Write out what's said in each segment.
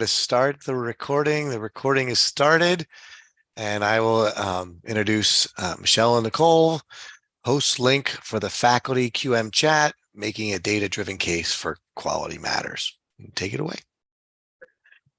To start the recording. The recording is started, and I will introduce Michelle and Nicole, host link for the faculty QM chat, making a data-driven case for quality matters. Take it away.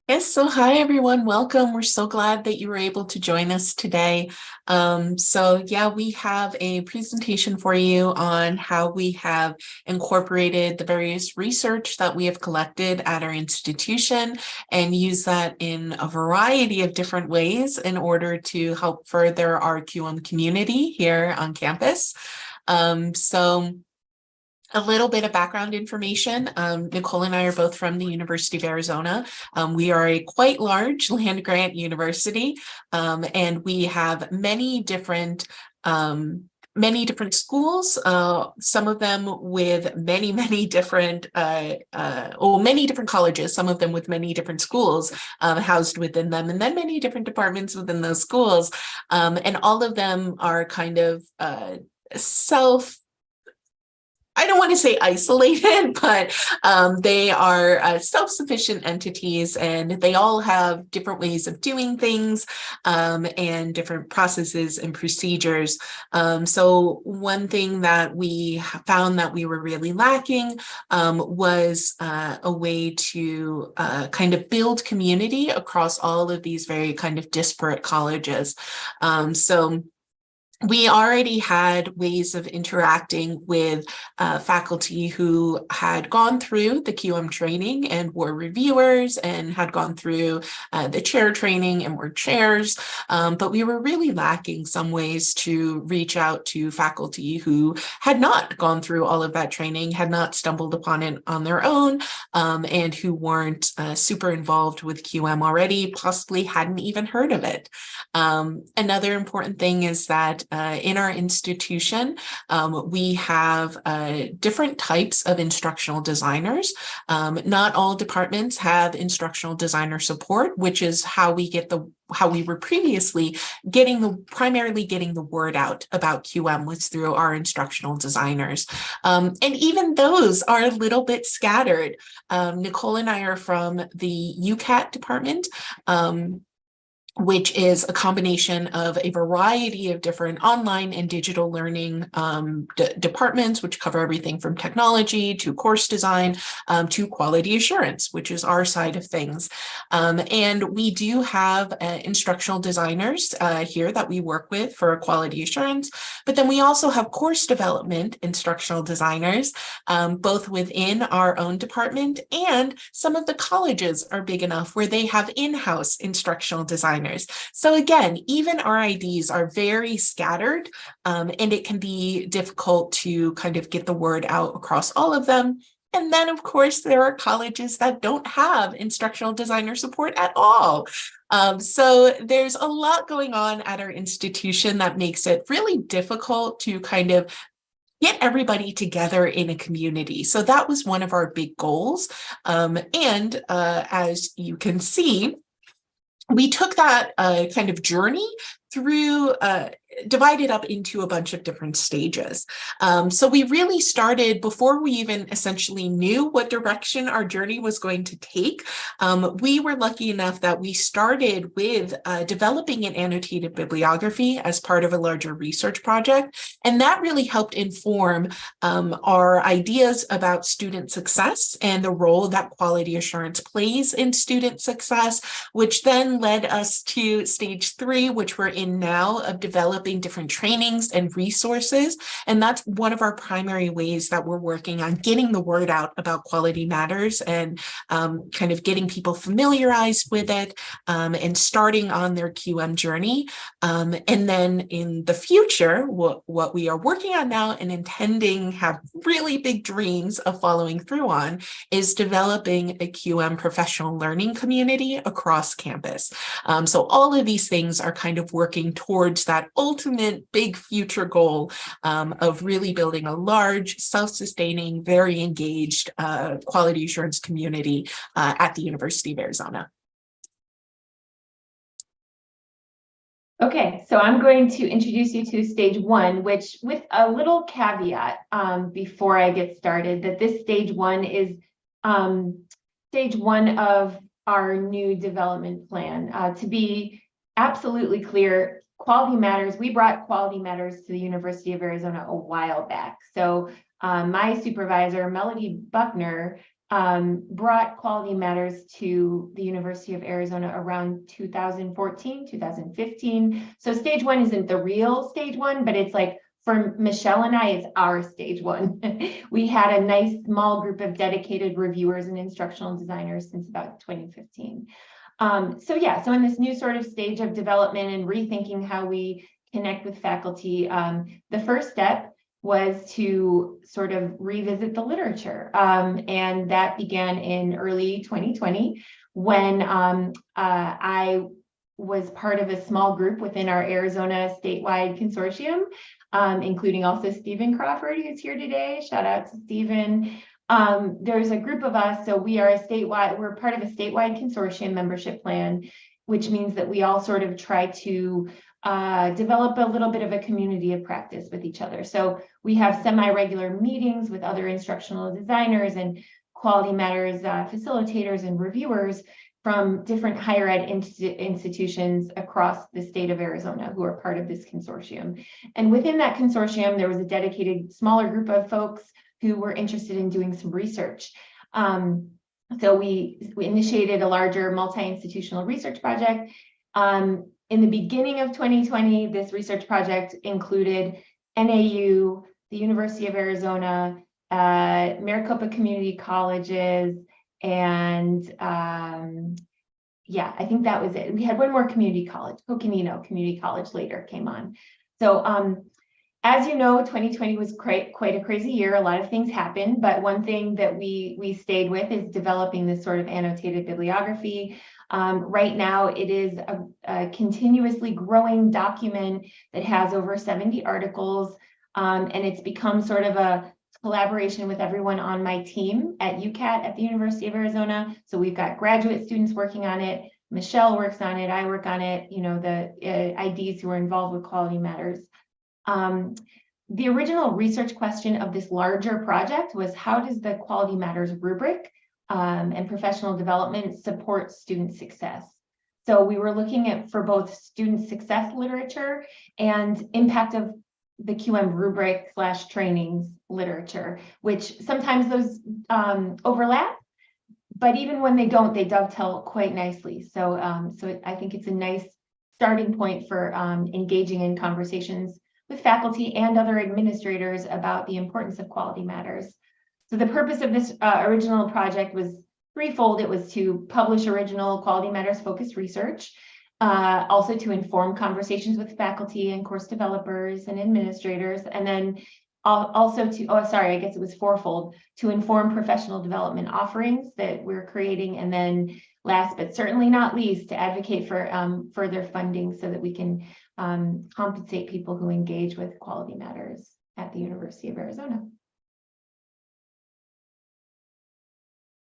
Yes, so hi everyone, welcome. We're so glad that you were able to join us today. We have a presentation for you on how we have incorporated the various research that we have collected at our institution and use that in a variety of different ways in order to help further our QM community here on campus. A little bit of background information. Nicole and I are both from the University of Arizona. We are a quite large land-grant university, and we have many different schools, some of them with many different colleges, some of them with many different schools housed within them, and then many different departments within those schools. And all of them are kind of I don't want to say isolated, but they are self-sufficient entities, and they all have different ways of doing things and different processes and procedures. So one thing that we found that we were really lacking was a way to kind of build community across all of these very kind of disparate colleges. We already had ways of interacting with faculty who had gone through the QM training and were reviewers and had gone through the chair training and were chairs, but we were really lacking some ways to reach out to faculty who had not gone through all of that training, had not stumbled upon it on their own, and who weren't super involved with QM already, possibly hadn't even heard of it. Another important thing is that in our institution, we have different types of instructional designers. Not all departments have instructional designer support, which is how we were previously primarily getting the word out about QM was through our instructional designers. And even those are a little bit scattered. Nicole and I are from the UCAT department, which is a combination of a variety of different online and digital learning departments, which cover everything from technology to course design to quality assurance, which is our side of things. And we do have instructional designers here that we work with for quality assurance, but then we also have course development instructional designers, both within our own department, and some of the colleges are big enough where they have in-house instructional designers. So again, even our IDs are very scattered, and it can be difficult to kind of get the word out across all of them. And then, of course, there are colleges that don't have instructional designer support at all. So there's a lot going on at our institution that makes it really difficult to kind of get everybody together in a community. So that was one of our big goals. As you can see, we took that kind of journey through, divided up into a bunch of different stages. So we really started before we even essentially knew what direction our journey was going to take. We were lucky enough that we started with developing an annotated bibliography as part of a larger research project. And that really helped inform our ideas about student success and the role that quality assurance plays in student success, which then led us to stage 3, which we're in now, of developing different trainings and resources. And that's one of our primary ways that we're working on getting the word out about quality matters and kind of getting people familiarized with it and starting on their QM journey. And then in the future, what we are working on now and intending, have really big dreams of following through on, is developing a QM professional learning community across campus. So all of these things are kind of working towards that ultimate big future goal of really building a large, self-sustaining, very engaged quality assurance community at the University of Arizona. Okay, so I'm going to introduce you to stage 1, which, with a little caveat before I get started, that this stage 1 is stage 1 of our new development plan. To be absolutely clear, Quality Matters, we brought Quality Matters to the University of Arizona a while back. So my supervisor, Melody Buckner, brought Quality Matters to the University of Arizona around 2014, 2015. So stage one isn't the real stage one, but it's like, for Michelle and I, it's our stage one. We had a nice small group of dedicated reviewers and instructional designers since about 2015. So in this new sort of stage of development and rethinking how we connect with faculty, the first step was to sort of revisit the literature. And that began in early 2020 when I was part of a small group within our Arizona statewide consortium, including also Stephen Crawford, who's here today. Shout out to Stephen. There's a group of us, so we are we're part of a statewide consortium membership plan, which means that we all sort of try to develop a little bit of a community of practice with each other. So we have semi-regular meetings with other instructional designers and Quality Matters facilitators and reviewers from different higher ed institutions across the state of Arizona who are part of this consortium. And within that consortium, there was a dedicated smaller group of folks who were interested in doing some research. So we initiated a larger multi-institutional research project. In the beginning of 2020, this research project included NAU, the University of Arizona, Maricopa Community Colleges, and yeah, I think that was it. We had one more community college, Coconino Community College later came on. So as you know, 2020 was quite a crazy year. A lot of things happened, but one thing that we stayed with is developing this sort of annotated bibliography. Right now, it is a continuously growing document that has over 70 articles, and it's become sort of a collaboration with everyone on my team at UCAT at the University of Arizona. So we've got graduate students working on it. Michelle works on it. I work on it. You know, the IDs who are involved with Quality Matters. The original research question of this larger project was, how does the Quality Matters rubric and professional development support student success? So we were looking at for both student success literature and impact of the QM rubric / trainings literature, which sometimes those overlap, but even when they don't, they dovetail quite nicely. So, I think it's a nice starting point for engaging in conversations with faculty and other administrators about the importance of Quality Matters. So the purpose of this original project was threefold. It was to publish original Quality Matters focused research, also to inform conversations with faculty and course developers and administrators, and then also to, I guess it was fourfold, to inform professional development offerings that we're creating, and then last but certainly not least, to advocate for further funding so that we can compensate people who engage with Quality Matters at the University of Arizona.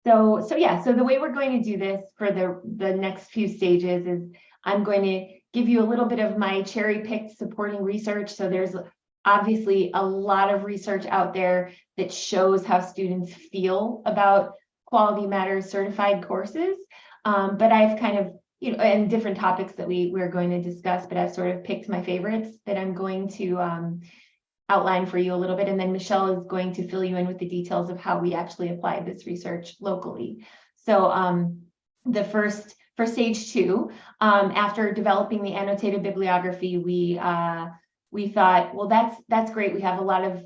So the way we're going to do this for the next few stages is I'm going to give you a little bit of my cherry-picked supporting research. So there's obviously a lot of research out there that shows how students feel about Quality Matters certified courses. But I've kind of, and different topics that we're going to discuss, but I've sort of picked my favorites that I'm going to outline for you a little bit. And then Michelle is going to fill you in with the details of how we actually applied this research locally. So the first, for stage 2, after developing the annotated bibliography, we thought, well, that's great. We have a lot of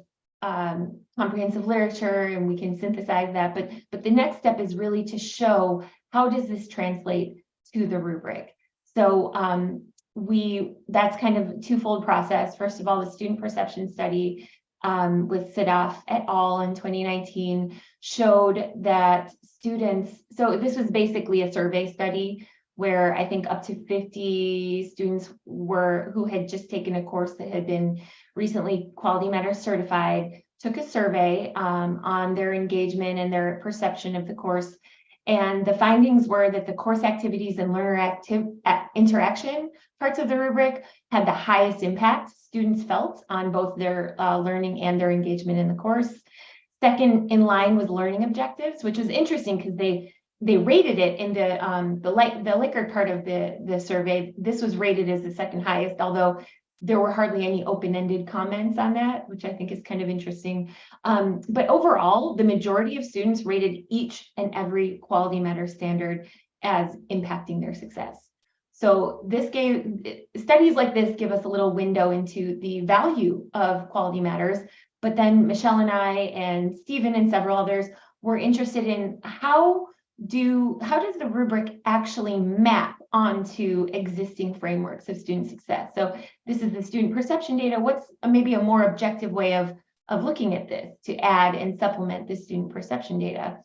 comprehensive literature and we can synthesize that. But the next step is really to show, how does this translate to the rubric? So that's kind of a twofold process. First of all, the student perception study with Sadaf et al. In 2019 showed that students, so this was basically a survey study where I think up to 50 students who had just taken a course that had been recently Quality Matters certified, took a survey on their engagement and their perception of the course. And the findings were that the course activities and learner interaction parts of the rubric had the highest impact students felt on both their learning and their engagement in the course. Second in line was learning objectives, which was interesting because they they rated it in the Likert part of the survey. This was rated as the second highest, although there were hardly any open-ended comments on that, which I think is kind of interesting. But overall, the majority of students rated each and every quality matter standard as impacting their success. So studies like this give us a little window into the value of quality matters. But then Michelle and I and Stephen and several others were interested in how does the rubric actually map onto existing frameworks of student success? So this is the student perception data. What's maybe a more objective way of looking at this to add and supplement the student perception data?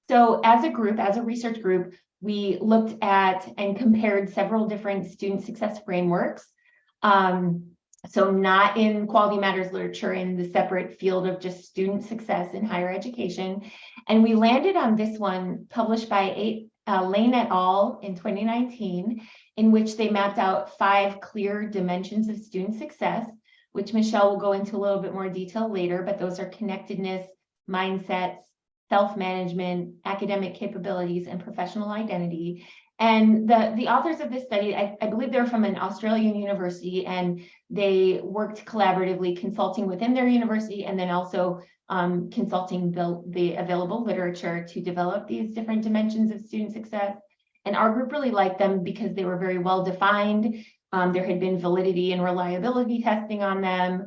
So as a group, as a research group, we looked at and compared several different student success frameworks. So not in quality matters literature, in the separate field of just student success in higher education. And we landed on this one published by Lane et al. In 2019, in which they mapped out 5 clear dimensions of student success, which Michelle will go into a little bit more detail later, but those are connectedness, mindsets, self-management, academic capabilities, and professional identity. And the authors of this study, I believe they're from an Australian university, and they worked collaboratively, consulting within their university and then also consulting the available literature to develop these different dimensions of student success. And our group really liked them because they were very well defined. There had been validity and reliability testing on them.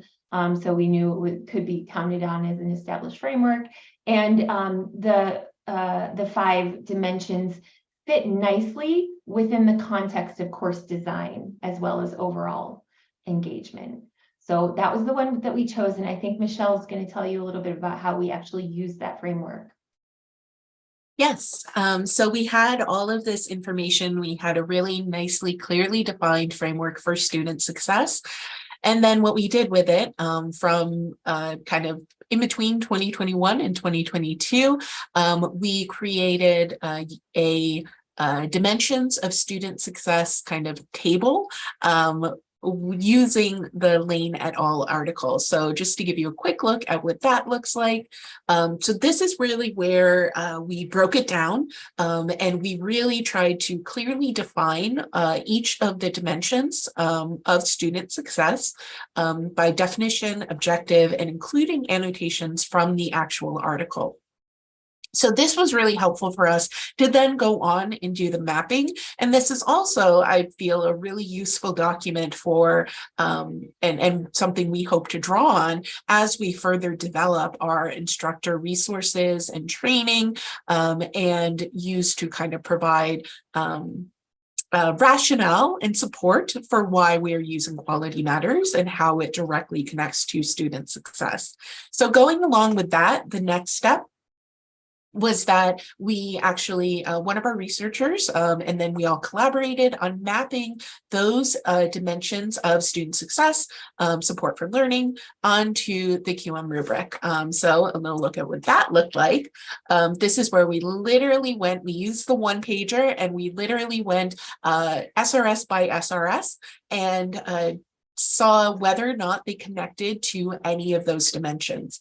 So we knew it could be counted on as an established framework. And the 5 dimensions fit nicely within the context of course design as well as overall engagement. So that was the one that we chose. And I think Michelle's going to tell you a little bit about how we actually use that framework. Yes, so we had all of this information. We had a really nicely, clearly defined framework for student success. And then what we did with it from kind of in between 2021 and 2022, we created a dimensions of student success kind of table using the Lane et al. Article. So just to give you a quick look at what that looks like. So this is really where we broke it down and we really tried to clearly define each of the dimensions of student success by definition, objective, and including annotations from the actual article. So this was really helpful for us to then go on and do the mapping. And this is also, I feel, a really useful document for, and something we hope to draw on as we further develop our instructor resources and training, and use to kind of provide rationale and support for why we're using quality matters and how it directly connects to student success. So going along with that, the next step was that we actually, one of our researchers, and then we all collaborated on mapping those dimensions of student success, support for learning, onto the QM rubric. So a little look at what that looked like. This is where we literally went, we used the one pager and we literally went SRS by SRS and saw whether or not they connected to any of those dimensions.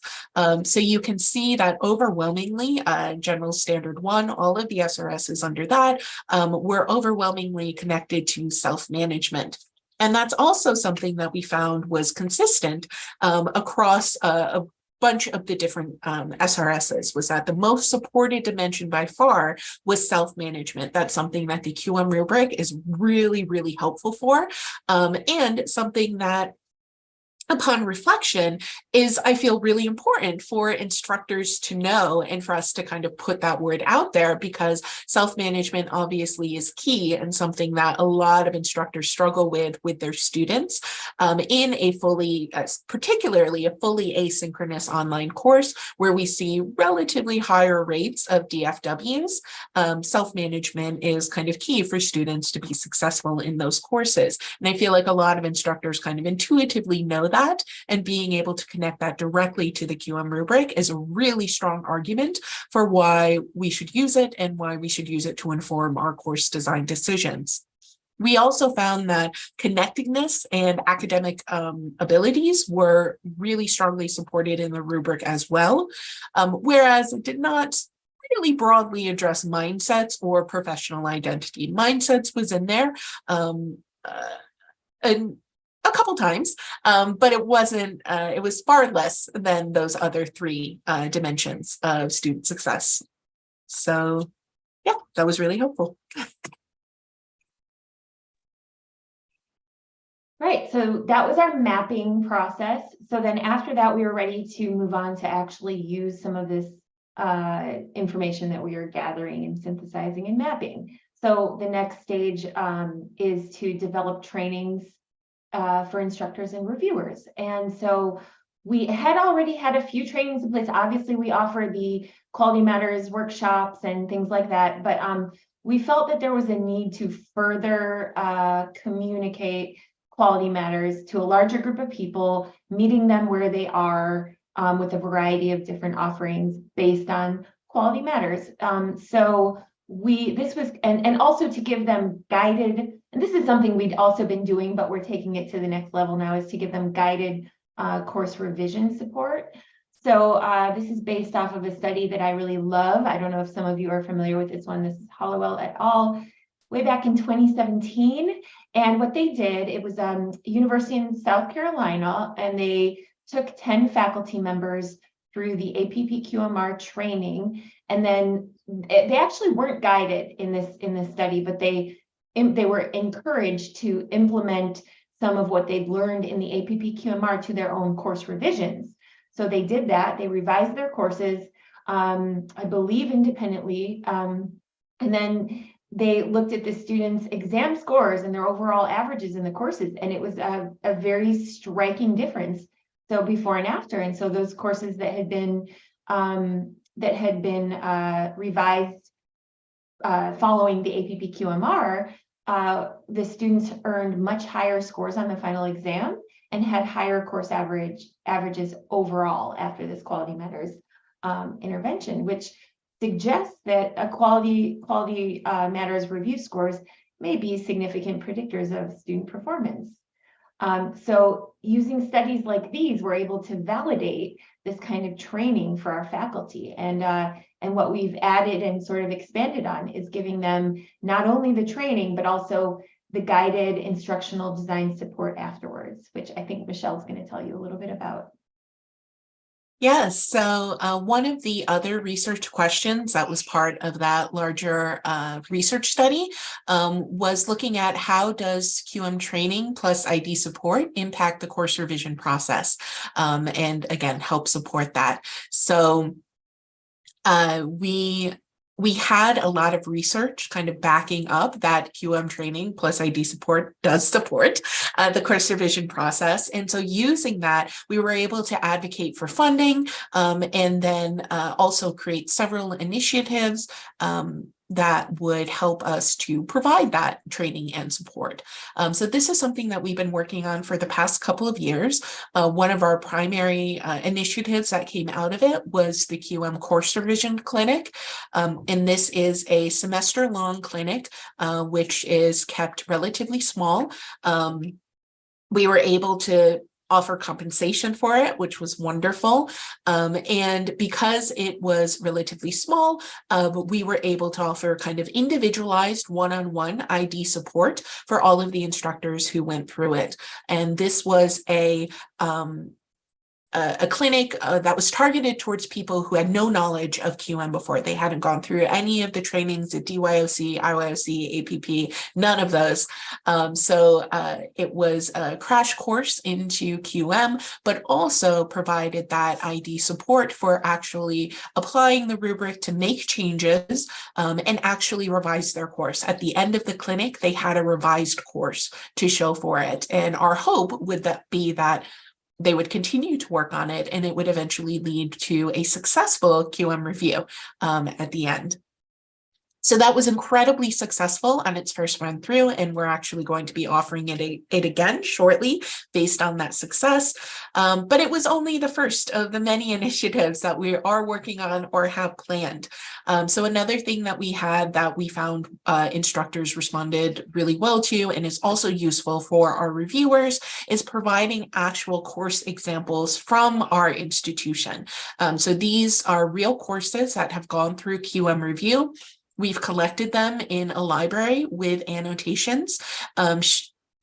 So you can see that overwhelmingly, General Standard 1, all of the SRSs under that were overwhelmingly connected to self-management. And that's also something that we found was consistent across a bunch of the different SRSs, was that the most supported dimension by far was self-management. That's something that the QM rubric is really, really helpful for, and something that upon reflection is, I feel, really important for instructors to know and for us to kind of put that word out there, because self-management obviously is key and something that a lot of instructors struggle with their students in a particularly a fully asynchronous online course where we see relatively higher rates of DFWs. Self-management is kind of key for students to be successful in those courses. And I feel like a lot of instructors kind of intuitively know that, and being able to connect that directly to the QM rubric is a really strong argument for why we should use it and why we should use it to inform our course design decisions. We also found that connectedness and academic abilities were really strongly supported in the rubric as well, whereas it did not really broadly address mindsets or professional identity. Mindsets was in there and a couple times, but it wasn't, it was far less than those other three dimensions of student success. So yeah, that was really helpful. Right, so that was our mapping process. So then after that, we were ready to move on to actually use some of this information that we are gathering and synthesizing and mapping. So the next stage is to develop trainings for instructors and reviewers. And so we had already had a few trainings in place. Obviously, we offer the Quality Matters workshops and things like that, but we felt that there was a need to further communicate Quality Matters to a larger group of people, meeting them where they are with a variety of different offerings based on Quality Matters. So this was, and also to give them guided, and this is something we'd also been doing, but we're taking it to the next level now, is to give them guided course revision support. So this is based off of a study that I really love. I don't know if some of you are familiar with this one. This is Hollowell et al. Way back in 2017. And what they did, it was a university in South Carolina, and they took 10 faculty members through the APPQMR training. And then they actually weren't guided in this study, but they were encouraged to implement some of what they'd learned in the APPQMR to their own course revisions. So they did that. They revised their courses, I believe independently. And then they looked at the students' exam scores and their overall averages in the courses, and it was a very striking difference. So before and after, and so those courses that had been revised following the APPQMR, the students earned much higher scores on the final exam and had higher course averages overall after this Quality Matters intervention, which suggests that a quality matters review scores may be significant predictors of student performance. So using studies like these, we're able to validate this kind of training for our faculty. And what we've added and sort of expanded on is giving them not only the training, but also the guided instructional design support afterwards, which I think Michelle's going to tell you a little bit about. Yes, so one of the other research questions that was part of that larger research study was looking at how does QM training plus ID support impact the course revision process, and again, help support that. So we had a lot of research kind of backing up that QM training plus ID support does support the course revision process. And so using that, we were able to advocate for funding and then also create several initiatives that would help us to provide that training and support. So this is something that we've been working on for the past couple of years. One of our primary initiatives that came out of it was the QM Course Revision Clinic. And this is a semester-long clinic, which is kept relatively small. We were able to offer compensation for it, which was wonderful. And because it was relatively small, we were able to offer kind of individualized one-on-one ID support for all of the instructors who went through it. And this was a clinic that was targeted towards people who had no knowledge of QM before. They hadn't gone through any of the trainings at DYOC, IYOC, APP, none of those. So it was a crash course into QM, but also provided that ID support for actually applying the rubric to make changes and actually revise their course. At the end of the clinic, they had a revised course to show for it. And our hope would be that they would continue to work on it and it would eventually lead to a successful QM review at the end. So that was incredibly successful on its first run through, and we're actually going to be offering it again shortly based on that success. But it was only the first of the many initiatives that we are working on or have planned. So another thing that we had that we found instructors responded really well to, and is also useful for our reviewers, is providing actual course examples from our institution. So these are real courses that have gone through QM review. We've collected them in a library with annotations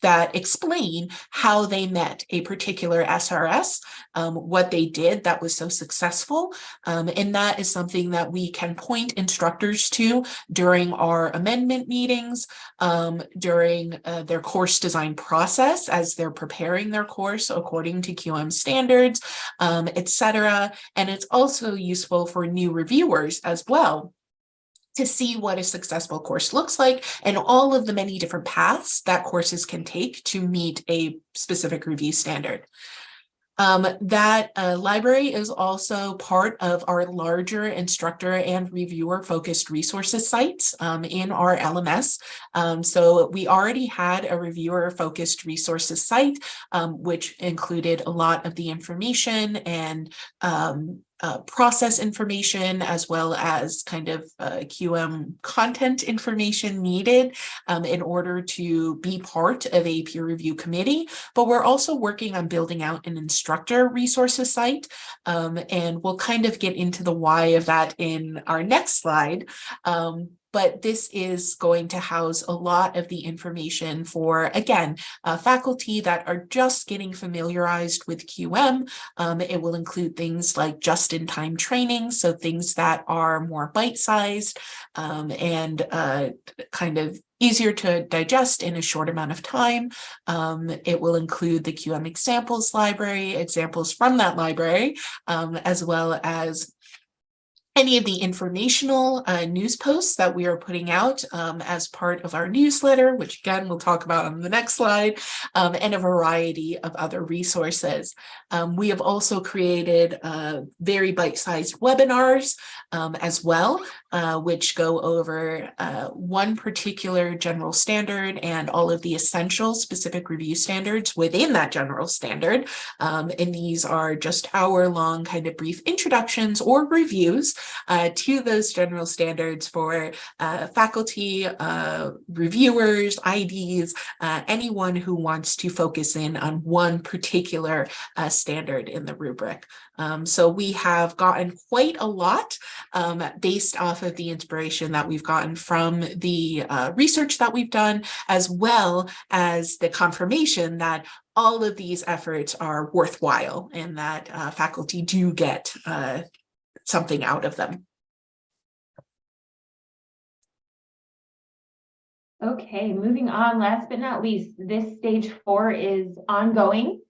that explain how they met a particular SRS, what they did that was so successful. And that is something that we can point instructors to during our amendment meetings, during their course design process as they're preparing their course according to QM standards, etc. And it's also useful for new reviewers as well to see what a successful course looks like and all of the many different paths that courses can take to meet a specific review standard. That library is also part of our larger instructor and reviewer focused resources sites in our LMS. So we already had a reviewer focused resources site, which included a lot of the information and process information, as well as kind of QM content information needed in order to be part of a peer review committee. But we're also working on building out an instructor resources site, and we'll kind of get into the why of that in our next slide. But this is going to house a lot of the information for, again, faculty that are just getting familiarized with QM. It will include things like just-in-time training, so things that are more bite-sized and kind of easier to digest in a short amount of time. It will include the QM examples library, examples from that library, as well as any of the informational news posts that we are putting out as part of our newsletter, which again, we'll talk about on the next slide, and a variety of other resources. We have also created very bite-sized webinars as well, which go over one particular general standard and all of the essential specific review standards within that general standard. And these are just hour-long kind of brief introductions or reviews to those general standards for faculty, reviewers, IDs, anyone who wants to focus in on one particular standard in the rubric. So we have gotten quite a lot based off of the inspiration that we've gotten from the research that we've done, as well as the confirmation that all of these efforts are worthwhile and that faculty do get something out of them. Okay, moving on, last but not least, this stage 4 is ongoing.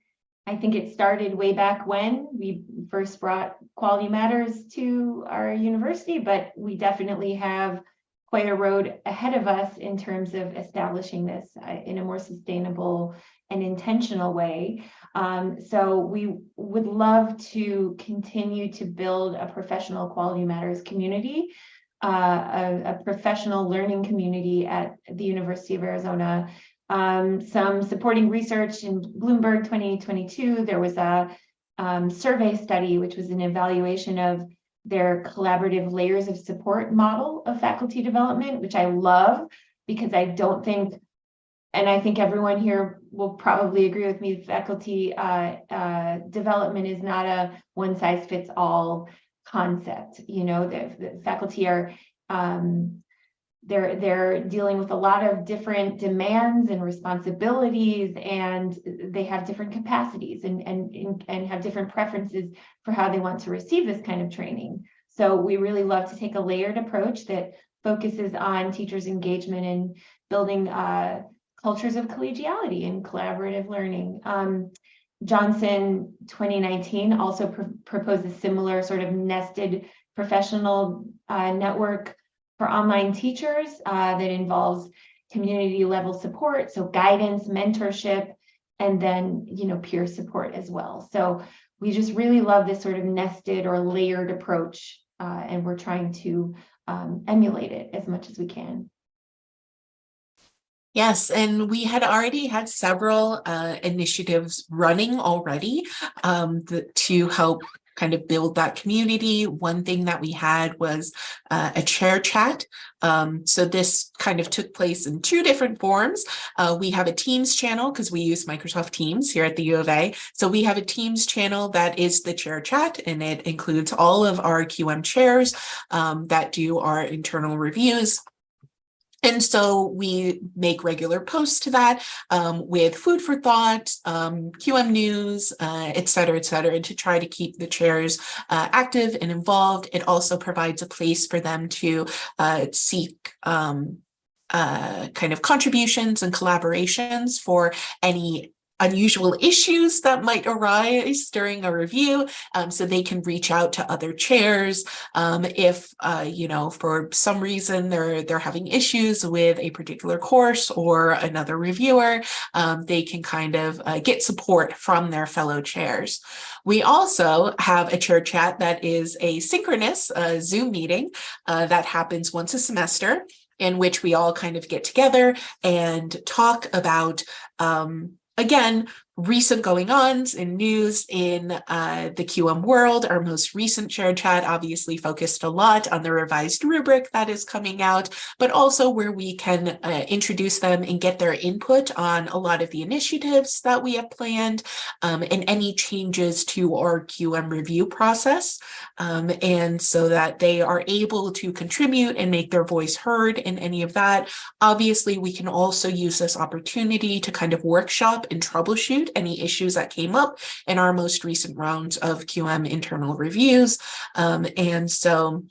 I think it started way back when we first brought Quality Matters to our university, but we definitely have quite a road ahead of us in terms of establishing this in a more sustainable and intentional way. So we would love to continue to build a professional Quality Matters community, a professional learning community at the University of Arizona. Some supporting research in Bloomberg 2022, there was a survey study, which was an evaluation of their collaborative layers of support model of faculty development, which I love, because I don't think, and I think everyone here will probably agree with me, faculty development is not a one-size-fits-all concept. You know, the faculty are they're dealing with a lot of different demands and responsibilities, and they have different capacities and have different preferences for how they want to receive this kind of training. So we really love to take a layered approach that focuses on teachers' engagement and building cultures of collegiality and collaborative learning. Johnson 2019 also proposed a similar sort of nested professional network for online teachers that involves community level support, so guidance, mentorship, and then, you know, peer support as well. So we just really love this sort of nested or layered approach, and we're trying to emulate it as much as we can. Yes, and we had already had several initiatives running already to help kind of build that community. One thing that we had was a chair chat. So this kind of took place in two different forms. We have a Teams channel because we use Microsoft Teams here at the U of A. So we have a Teams channel that is the chair chat, and it includes all of our QM chairs that do our internal reviews. And so we make regular posts to that with food for thought, QM news, et cetera, and to try to keep the chairs active and involved. It also provides a place for them to seek kind of contributions and collaborations for any unusual issues that might arise during a review, so they can reach out to other chairs if for some reason they're having issues with a particular course or another reviewer. They can kind of get support from their fellow chairs. We also have a chair chat that is a synchronous Zoom meeting that happens once a semester, in which we all kind of get together and talk about again, recent going-ons and news in the QM world. Our most recent chair chat obviously focused a lot on the revised rubric that is coming out, but also where we can introduce them and get their input on a lot of the initiatives that we have planned and any changes to our QM review process. And so that they are able to contribute and make their voice heard in any of that. Obviously, we can also use this opportunity to kind of workshop and troubleshoot any issues that came up in our most recent rounds of QM internal reviews. And so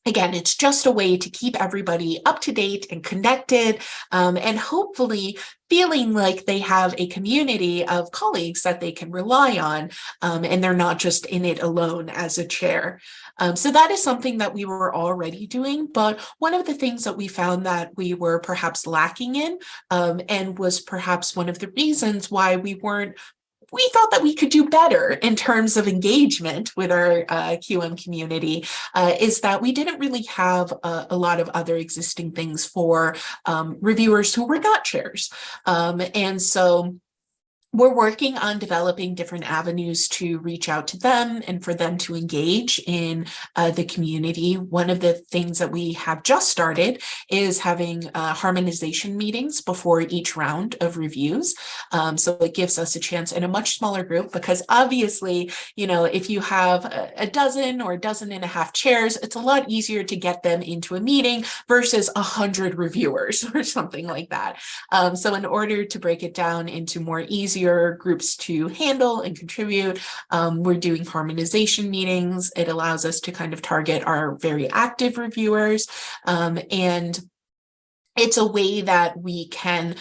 again, it's just a way to keep everybody up to date and connected, and hopefully feeling like they have a community of colleagues that they can rely on, and they're not just in it alone as a chair. So that is something that we were already doing, but one of the things that we found that we were perhaps lacking in, and was perhaps one of the reasons why we thought that we could do better in terms of engagement with our QM community, is that we didn't really have a lot of other existing things for reviewers who were not chairs. And so we're working on developing different avenues to reach out to them and for them to engage in the community. One of the things that we have just started is having harmonization meetings before each round of reviews. So it gives us a chance in a much smaller group, because obviously, if you have a dozen or a dozen and a half chairs, it's a lot easier to get them into a meeting versus 100 reviewers or something like that. So in order to break it down into more easier groups to handle and contribute, we're doing harmonization meetings. It allows us to kind of target our very active reviewers, and it's a way that we can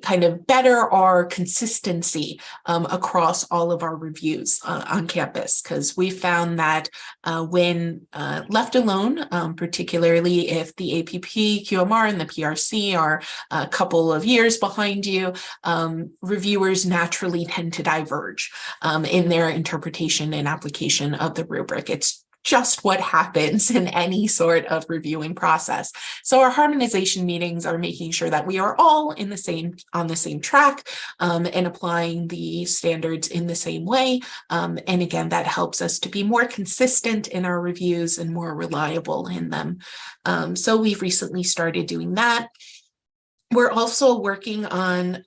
kind of better our consistency across all of our reviews on campus, because we found that when left alone, particularly if the APP, QMR, and the PRC are a couple of years behind you, reviewers naturally tend to diverge in their interpretation and application of the rubric. It's just what happens in any sort of reviewing process. So our harmonization meetings are making sure that we are all on the same track, and applying the standards in the same way. And again, that helps us to be more consistent in our reviews and more reliable in them. So we've recently started doing that. We're also working on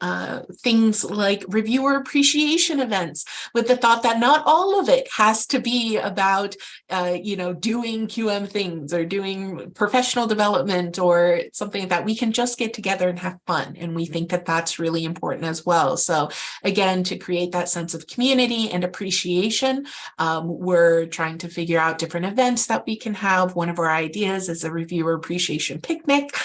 things like reviewer appreciation events, with the thought that not all of it has to be about, doing QM things or doing professional development or something that we can just get together and have fun. And we think that that's really important as well. So again, to create that sense of community and appreciation, we're trying to figure out different events that we can have. One of our ideas is a reviewer appreciation picnic.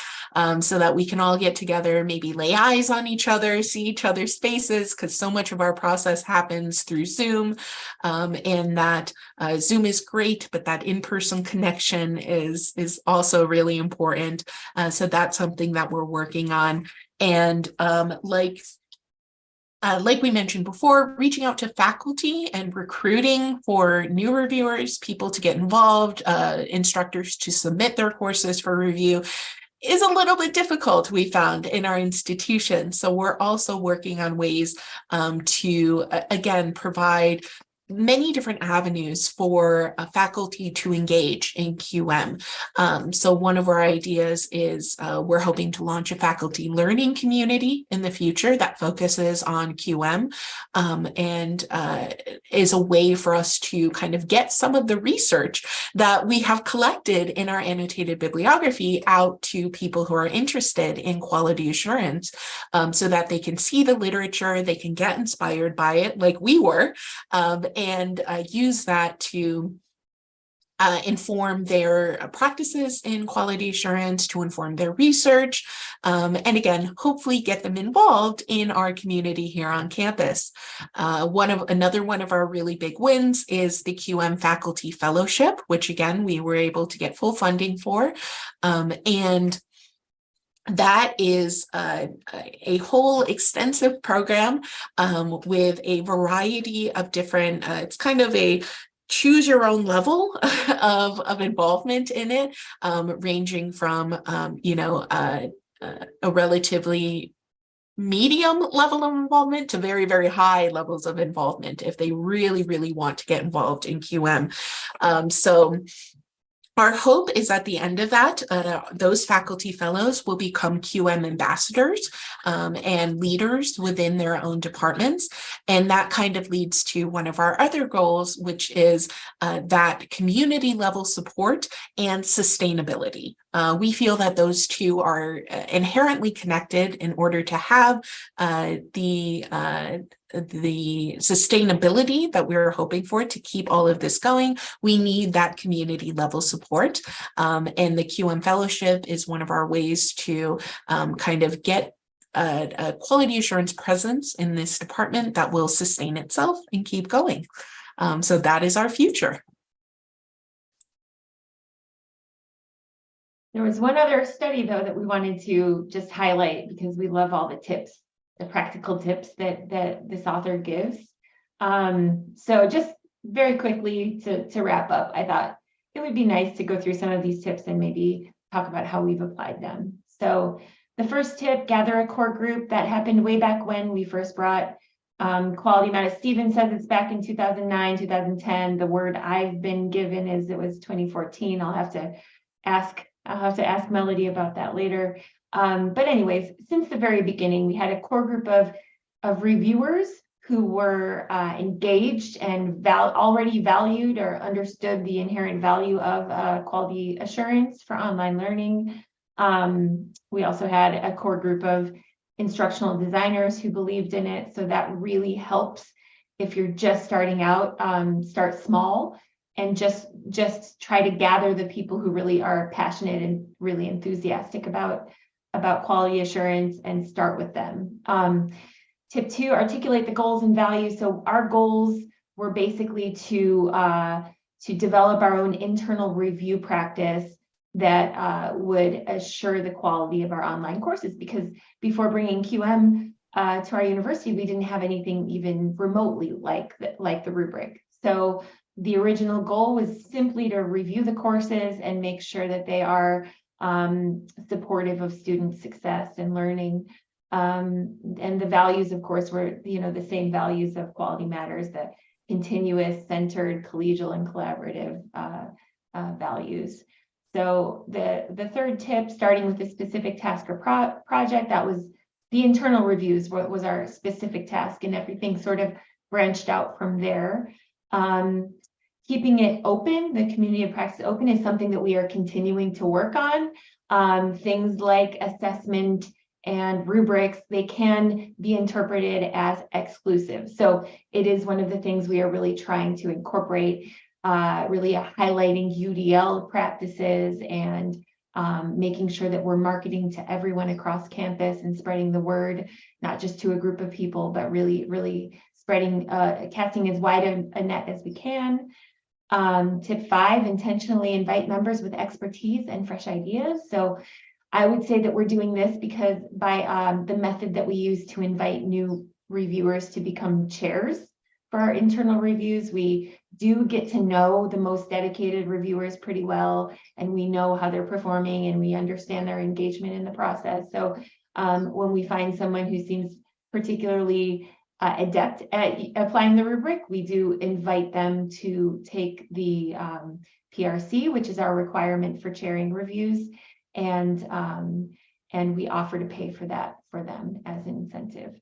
So that we can all get together, maybe lay eyes on each other, see each other's faces, because so much of our process happens through Zoom, and that Zoom is great, but that in-person connection is also really important. So that's something that we're working on. And like Like we mentioned before, reaching out to faculty and recruiting for new reviewers, people to get involved, instructors to submit their courses for review is a little bit difficult, we found, in our institution. So we're also working on ways to, again, provide many different avenues for faculty to engage in QM. So one of our ideas is we're hoping to launch a faculty learning community in the future that focuses on QM and is a way for us to kind of get some of the research that we have collected in our annotated bibliography out to people who are interested in quality assurance so that they can see the literature, they can get inspired by it like we were, and use that to inform their practices in quality assurance, to inform their research, and again, hopefully get them involved in our community here on campus. Another one of our really big wins is the QM Faculty Fellowship, which again, we were able to get full funding for. And that is a whole extensive program with a variety of different, it's kind of a choose your own level of involvement in it, ranging from, a relatively medium level of involvement to very, very high levels of involvement if they really, really want to get involved in QM. So our hope is at the end of that, those faculty fellows will become QM ambassadors and leaders within their own departments. And that kind of leads to one of our other goals, which is that community level support and sustainability. We feel that those two are inherently connected in order to have the sustainability that we're hoping for to keep all of this going. We need that community level support. And the QM Fellowship is one of our ways to kind of get a quality assurance presence in this department that will sustain itself and keep going. So that is our future. There was one other study, though, that we wanted to just highlight because we love all the tips, the practical tips that this author gives. So just very quickly to wrap up, I thought it would be nice to go through some of these tips and maybe talk about how we've applied them. So the first tip, gather a core group. That happened way back when we first brought quality matters. Stephen says it's back in 2009, 2010. The word I've been given is it was 2014. I'll have to ask Melody about that later. But anyways, since the very beginning, we had a core group of reviewers who were engaged and already valued or understood the inherent value of quality assurance for online learning. We also had a core group of instructional designers who believed in it. So that really helps if you're just starting out, start small and just try to gather the people who really are passionate and really enthusiastic about quality assurance and start with them. Tip 2, articulate the goals and values. So our goals were basically to develop our own internal review practice that would assure the quality of our online courses, because before bringing QM to our university, we didn't have anything even remotely like the rubric. So the original goal was simply to review the courses and make sure that they are supportive of student success and learning. And the values, of course, were the same values of Quality Matters, the continuous, centered, collegial, and collaborative values. So the third tip, starting with a specific task or project, that was the internal reviews, was our specific task, and everything sort of branched out from there. Keeping it open, the community of practice open, is something that we are continuing to work on. Things like assessment and rubrics, they can be interpreted as exclusive. So it is one of the things we are really trying to incorporate, really highlighting UDL practices and making sure that we're marketing to everyone across campus and spreading the word, not just to a group of people, but really spreading, casting as wide a net as we can. Tip 5, intentionally invite members with expertise and fresh ideas. So I would say that we're doing this because by the method that we use to invite new reviewers to become chairs for our internal reviews. We do get to know the most dedicated reviewers pretty well, and we know how they're performing, and we understand their engagement in the process. So when we find someone who seems particularly adept at applying the rubric, we do invite them to take the PRC, which is our requirement for chairing reviews, and we offer to pay for that for them as an incentive.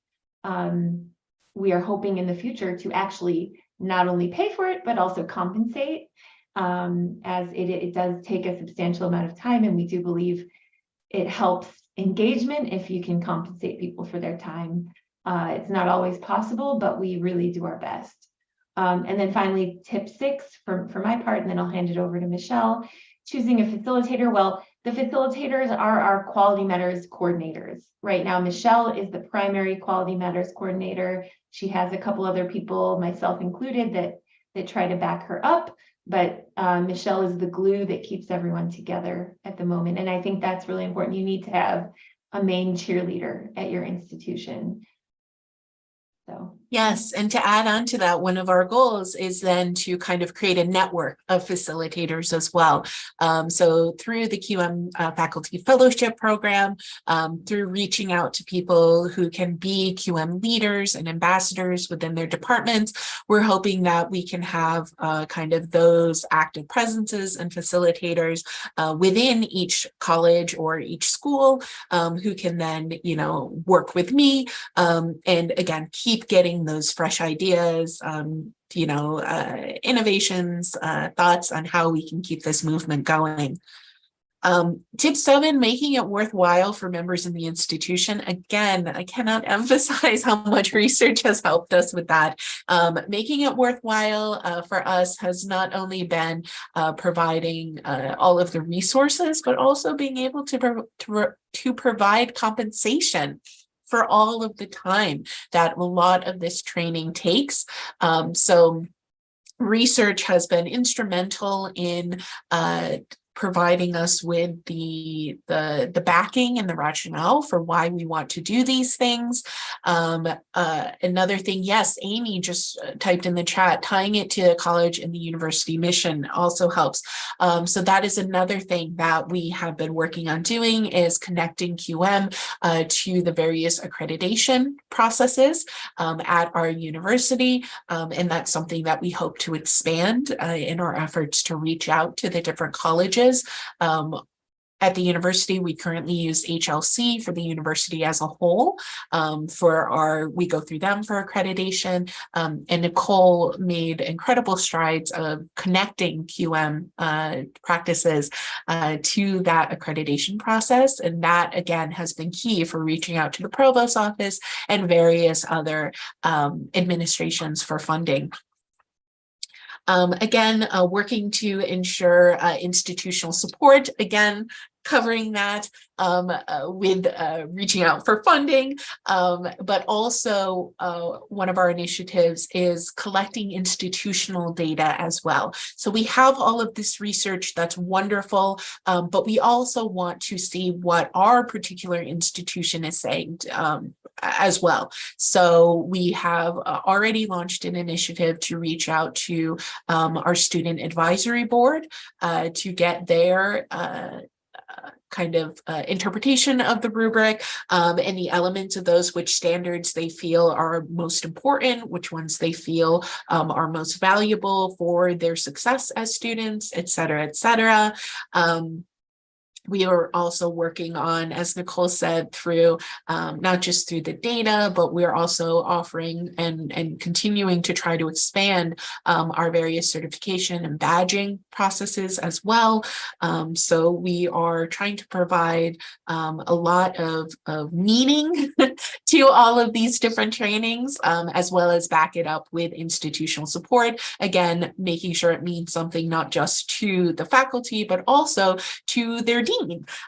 We are hoping in the future to actually not only pay for it, but also compensate, as it does take a substantial amount of time, and we do believe it helps engagement if you can compensate people for their time. It's not always possible, but we really do our best. And then finally, tip 6 for my part, and then I'll hand it over to Michelle. Choosing a facilitator. Well, the facilitators are our Quality Matters coordinators. Right now, Michelle is the primary Quality Matters coordinator. She has a couple other people, myself included, that try to back her up. But Michelle is the glue that keeps everyone together at the moment. And I think that's really important. You need to have a main cheerleader at your institution. So. Yes, and to add on to that, one of our goals is then to kind of create a network of facilitators as well. So through the QM Faculty Fellowship Program, through reaching out to people who can be QM leaders and ambassadors within their departments, we're hoping that we can have kind of those active presences and facilitators within each college or each school who can then, work with me and again, keep getting those fresh ideas, innovations, thoughts on how we can keep this movement going. Tip 7, making it worthwhile for members in the institution. Again, I cannot emphasize how much research has helped us with that. Making it worthwhile for us has not only been providing all of the resources, but also being able to provide compensation for all of the time that a lot of this training takes. So research has been instrumental in providing us with the backing and the rationale for why we want to do these things. Another thing, yes, Amy just typed in the chat, tying it to college and the university mission also helps. So that is another thing that we have been working on doing, is connecting QM to the various accreditation processes at our university. And that's something that we hope to expand in our efforts to reach out to the different colleges. At the university, we currently use HLC for the university as a whole. We go through them for accreditation. And Nicole made incredible strides of connecting QM practices to that accreditation process. And that, again, has been key for reaching out to the provost's office and various other administrations for funding. Again, working to ensure institutional support, again, covering that with reaching out for funding, but also one of our initiatives is collecting institutional data as well. So we have all of this research that's wonderful, but we also want to see what our particular institution is saying as well. So we have already launched an initiative to reach out to our student advisory board to get their kind of interpretation of the rubric and the elements of those, which standards they feel are most important, which ones they feel are most valuable for their success as students, et cetera, et cetera. We are also working on, as Nicole said, through not just through the data, but we're also offering and continuing to try to expand our various certification and badging processes as well. So we are trying to provide a lot of meaning to all of these different trainings, as well as back it up with institutional support. Again, making sure it means something not just to the faculty, but also to their dean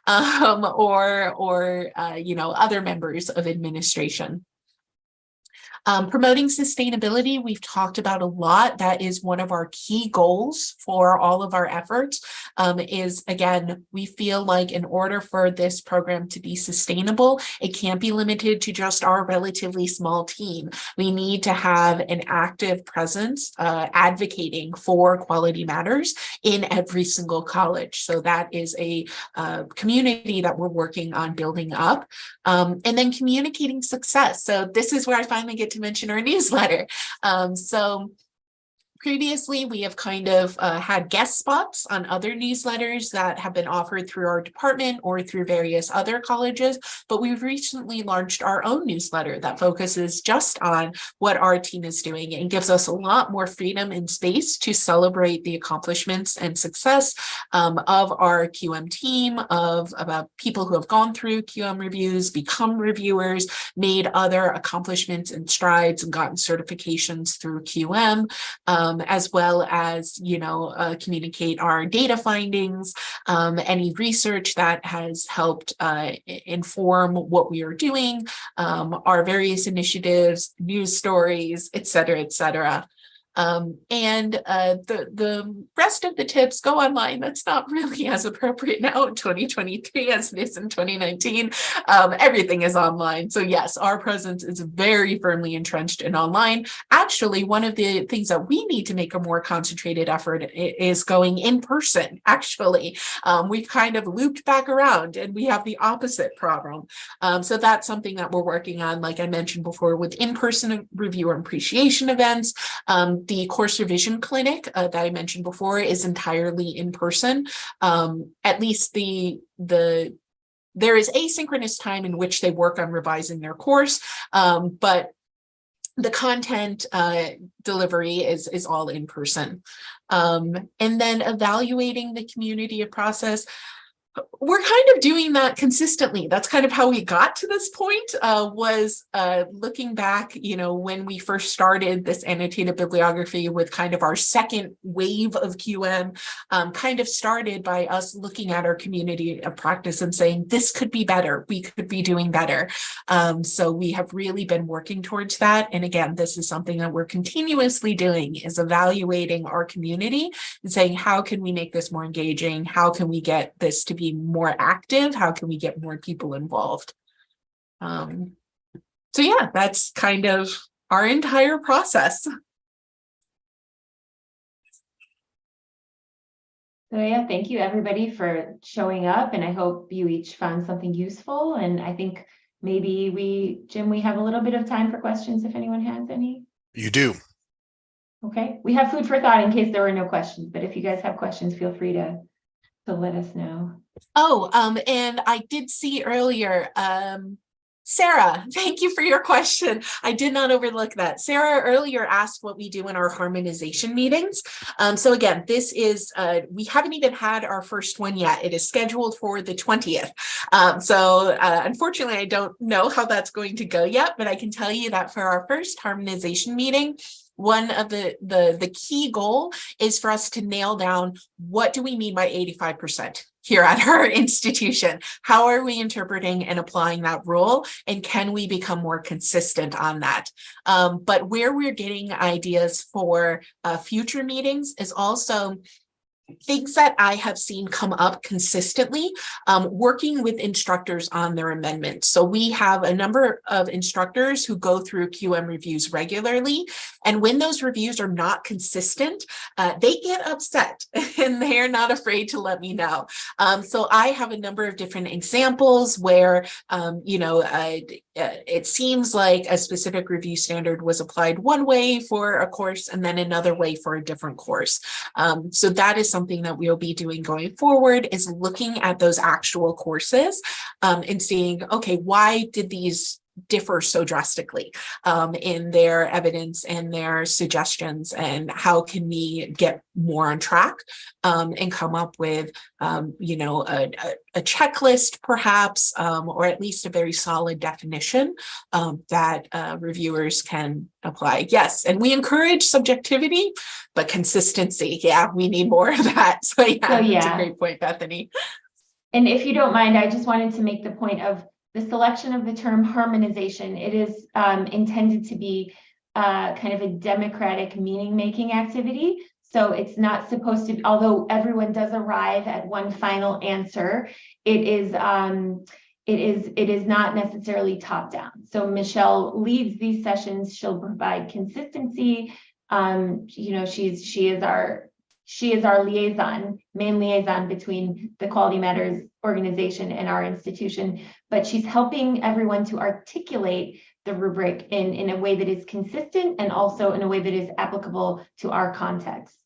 or other members of administration. Promoting sustainability, we've talked about a lot. That is one of our key goals for all of our efforts. Is again, we feel like in order for this program to be sustainable, it can't be limited to just our relatively small team. We need to have an active presence advocating for Quality Matters in every single college. So that is a community that we're working on building up. And then communicating success. So this is where I finally get to mention our newsletter. So previously, we have kind of had guest spots on other newsletters that have been offered through our department or through various other colleges, but we've recently launched our own newsletter that focuses just on what our team is doing and gives us a lot more freedom and space to celebrate the accomplishments and success of our QM team, of about people who have gone through QM reviews, become reviewers, made other accomplishments and strides and gotten certifications through QM. As well as, communicate our data findings, any research that has helped inform what we are doing, our various initiatives, news stories, et cetera, et cetera. And the rest of the tips go online. That's not really as appropriate now in 2023 as it is in 2019. Everything is online. So yes, our presence is very firmly entrenched in online. Actually, one of the things that we need to make a more concentrated effort is going in person. Actually, we've kind of looped back around and we have the opposite problem. So that's something that we're working on, like I mentioned before, with in-person reviewer appreciation events. The course revision clinic that I mentioned before is entirely in person. At least there is asynchronous time in which they work on revising their course, but the content delivery is all in person. And then evaluating the community process. We're kind of doing that consistently. That's kind of how we got to this point, was looking back, when we first started this annotated bibliography with kind of our second wave of QM, kind of started by us looking at our community of practice and saying, this could be better. We could be doing better. So we have really been working towards that. And again, this is something that we're continuously doing, is evaluating our community and saying, how can we make this more engaging? How can we get this to be more active? How can we get more people involved? So yeah, that's kind of our entire process. So yeah, thank you everybody for showing up, and I hope you each found something useful. And I think maybe Jim, we have a little bit of time for questions if anyone has any. You do. Okay, we have food for thought in case there were no questions, but if you guys have questions, feel free to let us know. Oh, and I did see earlier, Sarah, thank you for your question. I did not overlook that. Sarah earlier asked what we do in our harmonization meetings. So again, this is, we haven't even had our first one yet. It is scheduled for the 20th. Unfortunately, I don't know how that's going to go yet, but I can tell you that for our first harmonization meeting, one of the key goal is for us to nail down, what do we mean by 85% here at our institution? How are we interpreting and applying that rule? And can we become more consistent on that? But where we're getting ideas for future meetings is also things that I have seen come up consistently, working with instructors on their amendments. So we have a number of instructors who go through QM reviews regularly. And when those reviews are not consistent, they get upset and they're not afraid to let me know. So I have a number of different examples where, it seems like a specific review standard was applied one way for a course and then another way for a different course. So that is something that we'll be doing going forward, is looking at those actual courses and seeing, okay, why did these differ so drastically in their evidence and their suggestions, and how can we get more on track and come up with a checklist perhaps, or at least a very solid definition that reviewers can apply. Yes, and we encourage subjectivity, but consistency, yeah, we need more of that. So yeah, that's a great point, Bethany. And if you don't mind, I just wanted to make the point of, the selection of the term harmonization. It is intended to be kind of a democratic meaning-making activity. So it's not supposed to, although everyone does arrive at one final answer, it is not necessarily top-down. So Michelle leads these sessions. She'll provide consistency. She is our liaison, main liaison between the Quality Matters organization and our institution, but she's helping everyone to articulate the rubric in a way that is consistent and also in a way that is applicable to our context.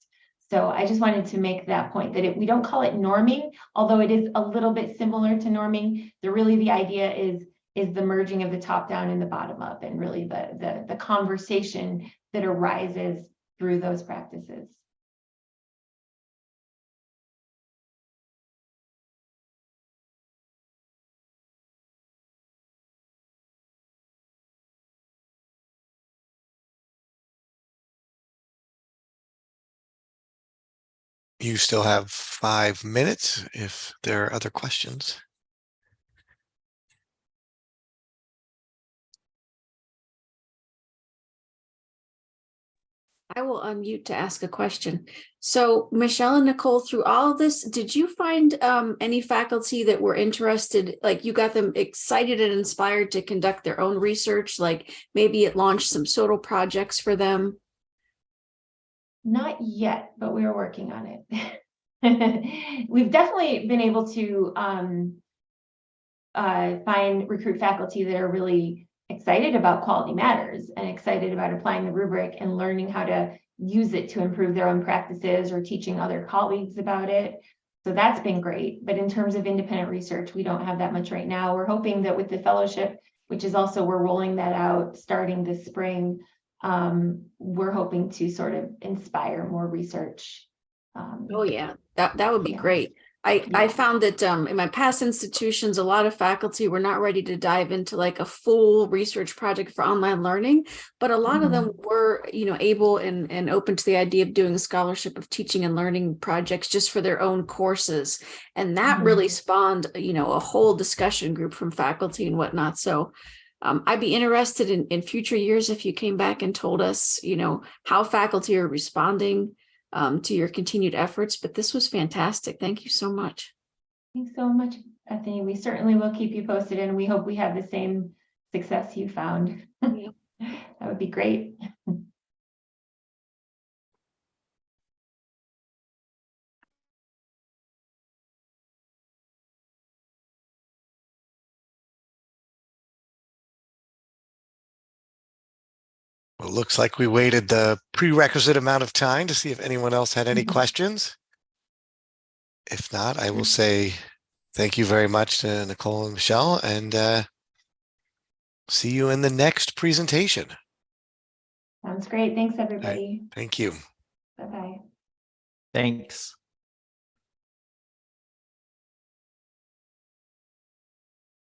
So I just wanted to make that point that we don't call it norming, although it is a little bit similar to norming. The idea is the merging of the top down and the bottom up, and really the conversation that arises through those practices. You still have 5 minutes if there are other questions. I will unmute to ask a question. So Michelle and Nicole, through all of this, did you find any faculty that were interested, like you got them excited and inspired to conduct their own research? Like maybe it launched some SOTL projects for them? Not yet, but we are working on it. We've definitely been able to recruit faculty that are really excited about Quality Matters and excited about applying the rubric and learning how to use it to improve their own practices or teaching other colleagues about it. So that's been great. But in terms of independent research, we don't have that much right now. We're hoping that with the fellowship, which is also, we're rolling that out starting this spring, we're hoping to sort of inspire more research. Oh yeah, that would be great. I found that in my past institutions, a lot of faculty were not ready to dive into like a full research project for online learning, but a lot of them were, able and open to the idea of doing a scholarship of teaching and learning projects just for their own courses. And that really spawned, a whole discussion group from faculty and whatnot. So I'd be interested in future years if you came back and told us, how faculty are responding to your continued efforts, but this was fantastic. Thank you so much. Thanks so much, Bethany. We certainly will keep you posted, and we hope we have the same success you found. Yeah. That would be great. Well, it looks like we waited the prerequisite amount of time to see if anyone else had any questions. If not, I will say thank you very much to Nicole and Michelle, and see you in the next presentation. Sounds great. Thanks, everybody. Thank you. Bye-bye. Thanks.